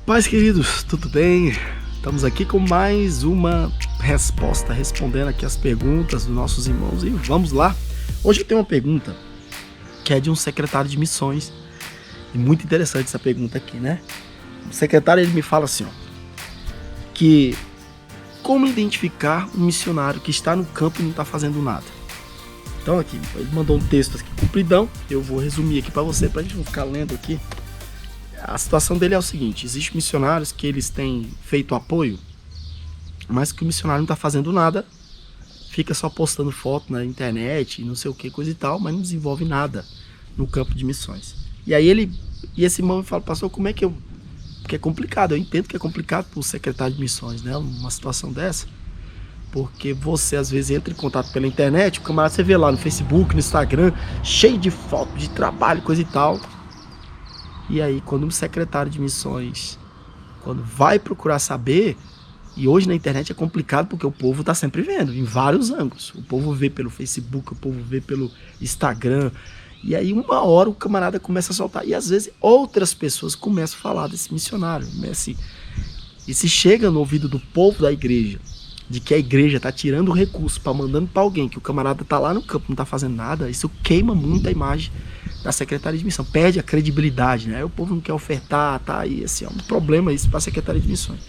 Paz, queridos, tudo bem? Estamos aqui com mais uma resposta, respondendo aqui as perguntas dos nossos irmãos. E vamos lá. Hoje eu tenho uma pergunta que é de um secretário de missões. E muito interessante essa pergunta aqui, né? O secretário, ele me fala assim, ó, que como identificar um missionário que está no campo e não está fazendo nada. Então aqui, ele mandou um texto aqui compridão, eu vou resumir aqui para você, para a gente não ficar lendo aqui. A situação dele é o seguinte: existem missionários que eles têm feito apoio, mas que o missionário não está fazendo nada, fica só postando foto na internet, não sei o que, coisa e tal, mas não desenvolve nada no campo de missões. E aí esse irmão me fala, pastor, como é que eu... Porque é complicado, eu entendo que é complicado para o secretário de missões, né, uma situação dessa, porque você às vezes entra em contato pela internet, o camarada você vê lá no Facebook, no Instagram, cheio de foto, de trabalho, coisa e tal. E aí, quando um secretário de missões, quando vai procurar saber, e hoje na internet é complicado porque o povo está sempre vendo, em vários ângulos. O povo vê pelo Facebook, o povo vê pelo Instagram. E aí, uma hora o camarada começa a soltar. E às vezes outras pessoas começam a falar desse missionário. E se chega no ouvido do povo da igreja, de que a igreja está tirando o recurso, mandando para alguém, que o camarada está lá no campo, não está fazendo nada, isso queima muito a imagem da secretaria de missão, perde a credibilidade, né? O povo não quer ofertar, tá aí, assim, é um problema isso para a secretaria de missões.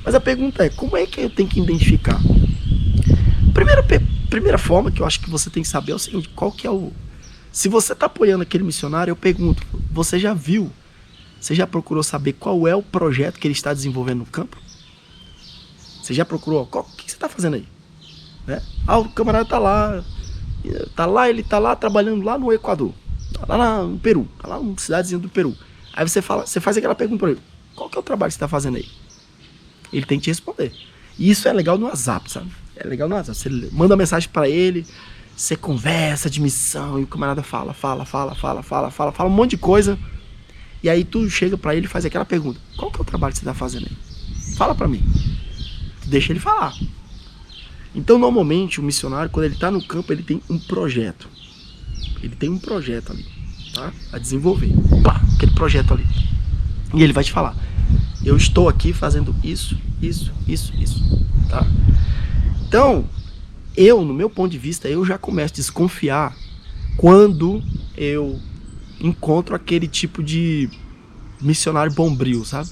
Mas a pergunta é, como é que eu tenho que identificar? Primeira forma que eu acho que você tem que saber é o seguinte, qual que é o... Se você está apoiando aquele missionário, eu pergunto, você já procurou saber qual é o projeto que ele está desenvolvendo no campo? Você já procurou? O que você está fazendo aí? Né? O camarada ele está lá trabalhando lá no Equador. Lá no Peru, tá lá numa cidadezinha do Peru. Aí você faz aquela pergunta pra ele: qual que é o trabalho que você tá fazendo aí? Ele tem que te responder. E isso é legal no WhatsApp, sabe? É legal no WhatsApp. Você manda uma mensagem pra ele, você conversa de missão, e o camarada fala um monte de coisa. E aí tu chega pra ele e faz aquela pergunta: qual que é o trabalho que você tá fazendo aí? Fala pra mim. Tu deixa ele falar. Então, normalmente, o missionário, quando ele tá no campo, ele tem um projeto. Ele tem um projeto ali, tá? A desenvolver. Pá, aquele projeto ali. E ele vai te falar: eu estou aqui fazendo isso, tá? Então, no meu ponto de vista, eu já começo a desconfiar quando eu encontro aquele tipo de missionário bombril, sabe?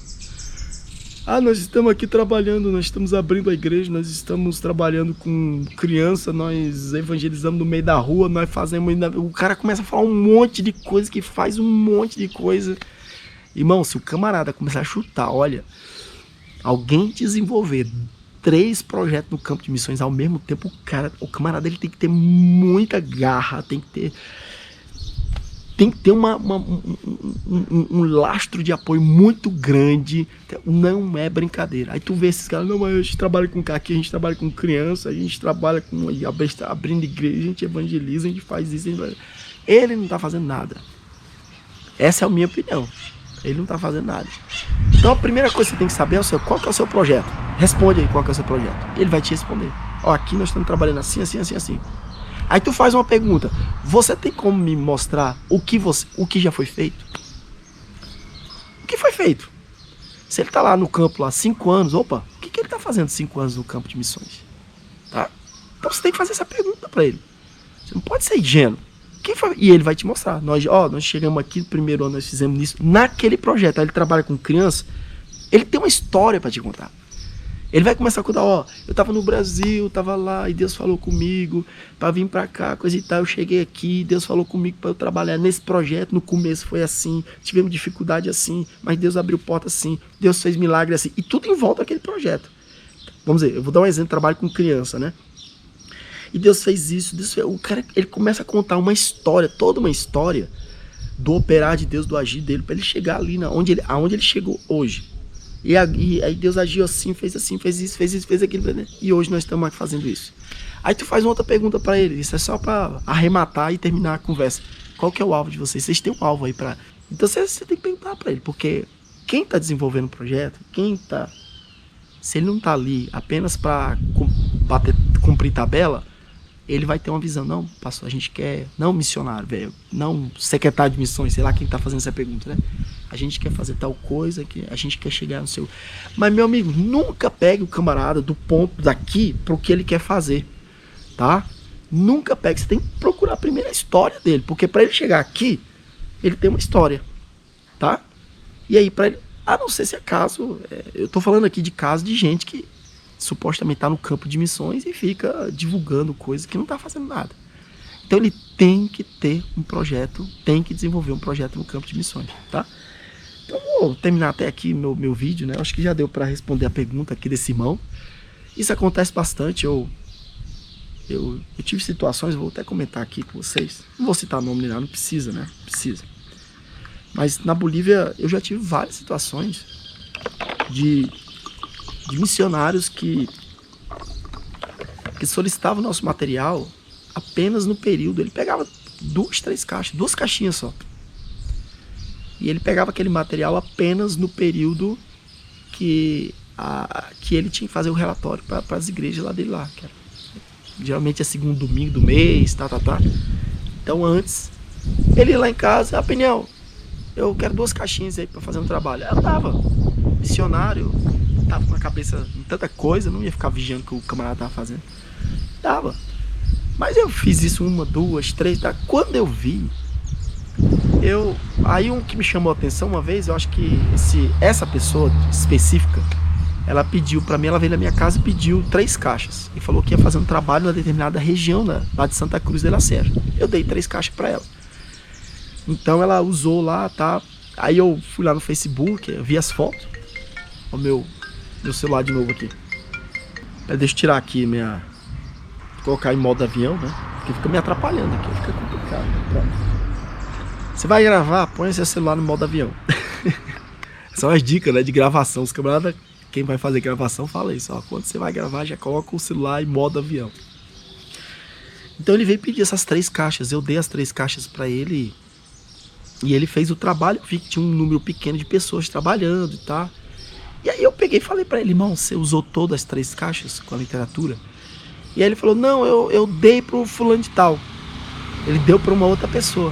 Nós estamos aqui trabalhando, nós estamos abrindo a igreja, nós estamos trabalhando com criança, nós evangelizamos no meio da rua, nós fazemos... O cara começa a falar um monte de coisa, que faz um monte de coisa. Irmão, se o camarada começar a chutar, olha, alguém desenvolver 3 projetos no campo de missões ao mesmo tempo, o camarada ele tem que ter muita garra, tem que ter um lastro de apoio muito grande, não é brincadeira. Aí tu vê esses caras: não, mas a gente trabalha com aqui, a gente trabalha com criança, a gente trabalha com abrindo igreja, a gente evangeliza, a gente faz isso. Ele não tá fazendo nada. Essa é a minha opinião. Ele não tá fazendo nada. Então a primeira coisa que você tem que saber é qual que é o seu projeto. Responde aí qual que é o seu projeto. Ele vai te responder: aqui nós estamos trabalhando assim. Aí tu faz uma pergunta: você tem como me mostrar o que já foi feito? O que foi feito? Se ele tá lá no campo, lá 5 anos, o que ele tá fazendo 5 anos no campo de missões? Tá? Então você tem que fazer essa pergunta para ele. Você não pode ser ingênuo. E ele vai te mostrar. Nós chegamos aqui no primeiro ano, nós fizemos isso, naquele projeto. Aí ele trabalha com criança, ele tem uma história para te contar. Ele vai começar a contar: eu tava no Brasil, tava lá, e Deus falou comigo para vir para cá, coisa e tal, eu cheguei aqui, Deus falou comigo para eu trabalhar nesse projeto, no começo foi assim, tivemos dificuldade assim, mas Deus abriu porta assim, Deus fez milagre assim, e tudo em volta daquele projeto. Vamos dizer, eu vou dar um exemplo, trabalho com criança, né? E Deus fez isso, o cara, ele começa a contar uma história, toda uma história do operar de Deus, do agir dele, para ele chegar ali aonde ele chegou hoje. E aí Deus agiu assim, fez isso, fez aquilo, né? E hoje nós estamos aqui fazendo isso. Aí tu faz uma outra pergunta para ele, isso é só para arrematar e terminar a conversa. Qual que é o alvo de vocês? Vocês têm um alvo aí para... Então você tem que perguntar para ele, porque quem está desenvolvendo o projeto, se ele não está ali apenas para cumprir tabela, ele vai ter uma visão: não, pastor, a gente quer, não missionário, velho, não secretário de missões, sei lá quem está fazendo essa pergunta, né? a gente quer fazer tal coisa, que a gente quer chegar no seu... Mas, meu amigo, nunca pegue o camarada do ponto daqui para o que ele quer fazer, tá? Nunca pegue, você tem que procurar primeiro a história dele, porque para ele chegar aqui, ele tem uma história, tá? E aí, para ele, a não ser se é caso, eu tô falando aqui de casos de gente que supostamente tá no campo de missões e fica divulgando coisas que não tá fazendo nada. Então ele tem que ter um projeto, tem que desenvolver um projeto no campo de missões, tá? Então vou terminar até aqui meu vídeo, né? Acho que já deu para responder a pergunta aqui desse irmão. Isso acontece bastante, eu tive situações, vou até comentar aqui com vocês. Não vou citar nome nem nada, não precisa, né? Precisa. Mas na Bolívia eu já tive várias situações de missionários que solicitavam nosso material apenas no período. Ele pegava 2 caixinhas só. E ele pegava aquele material apenas no período que ele tinha que fazer o relatório para as igrejas lá dele lá. Que era, geralmente é segundo domingo do mês, tá. Então antes, ele ia lá em casa, Peniel, eu quero 2 caixinhas aí para fazer um trabalho. Eu tava missionário, tava com a cabeça em tanta coisa, não ia ficar vigiando o que o camarada tava fazendo. Tava. Mas eu fiz isso 1, 2, 3, tá? Quando eu vi, aí um que me chamou a atenção uma vez, eu acho que essa pessoa específica, ela pediu pra mim, ela veio na minha casa e pediu 3 caixas. E falou que ia fazer um trabalho numa determinada região, lá de Santa Cruz de la Sierra. Eu dei 3 caixas pra ela. Então ela usou lá, tá? Aí eu fui lá no Facebook, eu vi as fotos. Ó, meu celular de novo aqui. Deixa eu tirar aqui colocar em modo avião, né? Porque fica me atrapalhando aqui, fica complicado. Pronto. Você vai gravar, põe seu celular no modo avião. São as dicas, né, de gravação. Os camaradas, quem vai fazer gravação, fala isso. Ó, quando você vai gravar, já coloca o celular em modo avião. Então ele veio pedir essas 3 caixas. Eu dei as 3 caixas para ele. E ele fez o trabalho. Eu vi que tinha um número pequeno de pessoas trabalhando e tal. E aí eu peguei e falei para ele, irmão, você usou todas as 3 caixas com a literatura? E aí ele falou, não, eu dei pro fulano de tal. Ele deu para uma outra pessoa.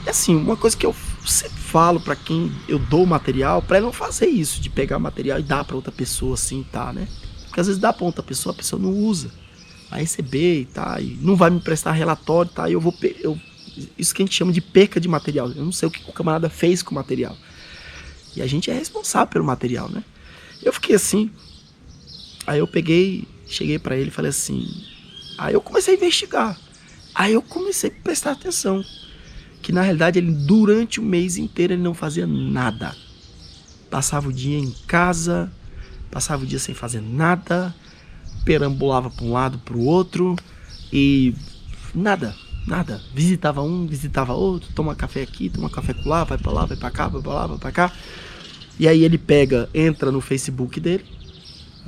E assim, uma coisa que eu sempre falo para quem eu dou material, para ele não fazer isso, de pegar material e dar para outra pessoa assim, tá, né? Porque às vezes dá para outra pessoa, a pessoa não usa. Vai receber e tá, e não vai me prestar relatório, tá? E isso que a gente chama de perca de material. Eu não sei o que o camarada fez com o material. E a gente é responsável pelo material, né? Eu fiquei assim. Aí eu cheguei pra ele e falei assim. Aí eu comecei a investigar. Aí eu comecei a prestar atenção. Que na realidade ele, durante o mês inteiro, ele não fazia nada. Passava o dia em casa, passava o dia sem fazer nada, perambulava para um lado, para o outro, e nada. Visitava um, visitava outro, toma café aqui, toma café lá, vai pra lá, vai pra cá, vai pra lá, vai pra cá. E aí ele entra no Facebook dele.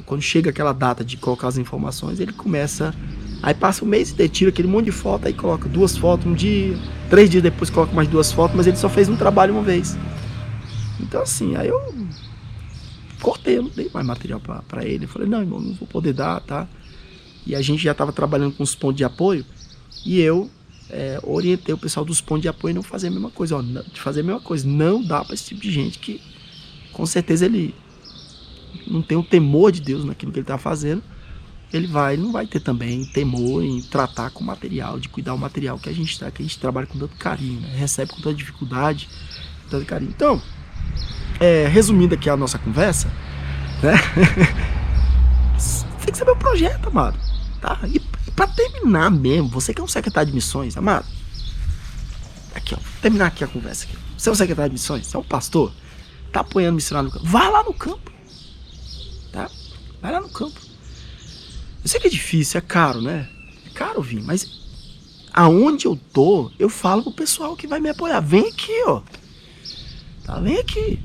Quando chega aquela data de colocar as informações, ele começa. Aí passa o mês inteiro, tira aquele monte de foto, aí coloca 2 fotos um dia, 3 dias depois coloca mais 2 fotos, mas ele só fez um trabalho uma vez. Então assim, aí eu cortei, eu não dei mais material pra ele. Eu falei, não, irmão, não vou poder dar, tá? E a gente já tava trabalhando com os pontos de apoio, e eu orientei o pessoal dos pontos de apoio a não fazer a mesma coisa, ó, de fazer a mesma coisa. Não dá para esse tipo de gente que, com certeza, ele não tem o temor de Deus naquilo que ele está fazendo. Ele não vai ter também temor em tratar com o material, de cuidar o material que a gente trabalha com tanto carinho, né? Recebe com tanta dificuldade, com tanto carinho. Então, resumindo aqui a nossa conversa, né? Tem que saber o projeto, amado, tá? E pra terminar mesmo, você que é um secretário de missões, amado, aqui, ó, terminar aqui a conversa aqui. Você é um secretário de missões, você é um pastor, tá apoiando missionário no campo, vai lá no campo, tá? Vai lá no campo. Eu sei que é difícil, é caro, né? É caro vir, mas aonde eu tô, eu falo pro pessoal que vai me apoiar, vem aqui, ó, tá? Vem aqui.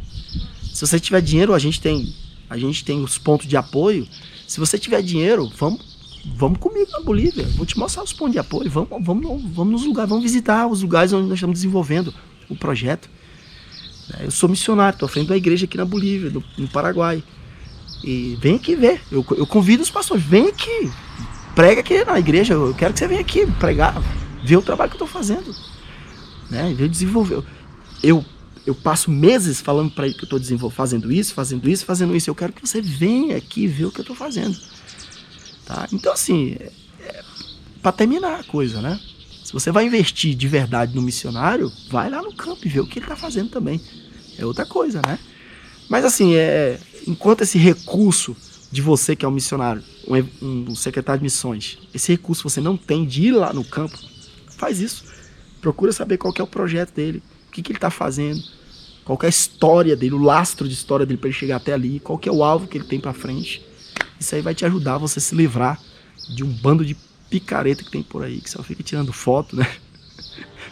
Se você tiver dinheiro, a gente tem os pontos de apoio. Se você tiver dinheiro, vamos comigo na Bolívia. Vou te mostrar os pontos de apoio. Vamos nos lugares, vamos visitar os lugares onde nós estamos desenvolvendo o projeto. Eu sou missionário, estou à frente da igreja aqui na Bolívia, no Paraguai. E vem aqui ver. Eu convido os pastores, vem aqui. Prega aqui na igreja. Eu quero que você venha aqui pregar, ver o trabalho que eu estou fazendo. Né? Ver desenvolver. eu passo meses falando para ele que eu estou fazendo isso. Eu quero que você venha aqui ver o que eu estou fazendo. Tá? Então, assim, para terminar a coisa, né? Se você vai investir de verdade no missionário, vai lá no campo e vê o que ele está fazendo também. É outra coisa, né? Mas, assim, enquanto esse recurso de você que é um missionário, um secretário de missões, esse recurso você não tem de ir lá no campo, faz isso. Procura saber qual que é o projeto dele, o que ele está fazendo, qual que é a história dele, o lastro de história dele para ele chegar até ali, qual que é o alvo que ele tem para frente. Isso aí vai te ajudar a você se livrar de um bando de picareta que tem por aí, que só fica tirando foto, né?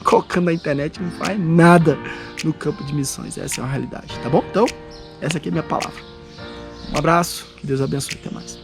Colocando na internet e não faz nada no campo de missões. Essa é uma realidade, tá bom? Então, essa aqui é a minha palavra. Um abraço, que Deus abençoe, até mais.